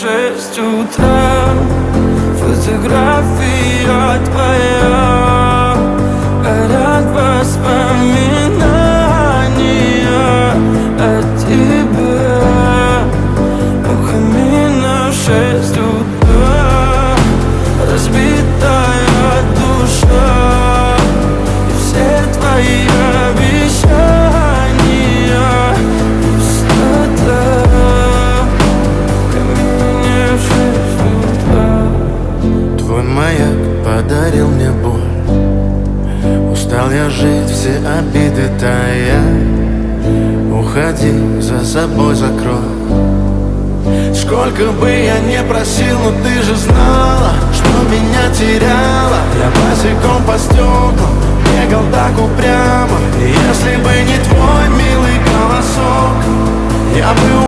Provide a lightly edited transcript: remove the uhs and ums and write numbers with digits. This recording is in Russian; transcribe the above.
6 утра. Фотография твоя, горят воспоминания о тебе. У камина в 6 утра, разбитая душа, и все твои обещания пустота. В камине в 6 утра. Твой маяк подарил мне боль. Устал я жить, все обиды тая. Уходи, за собой закрой. Сколько бы я не просил, но ты же знала, что меня теряла. Я босиком по стеклам бегал так упрямо. И если бы не твой милый голосок, я бы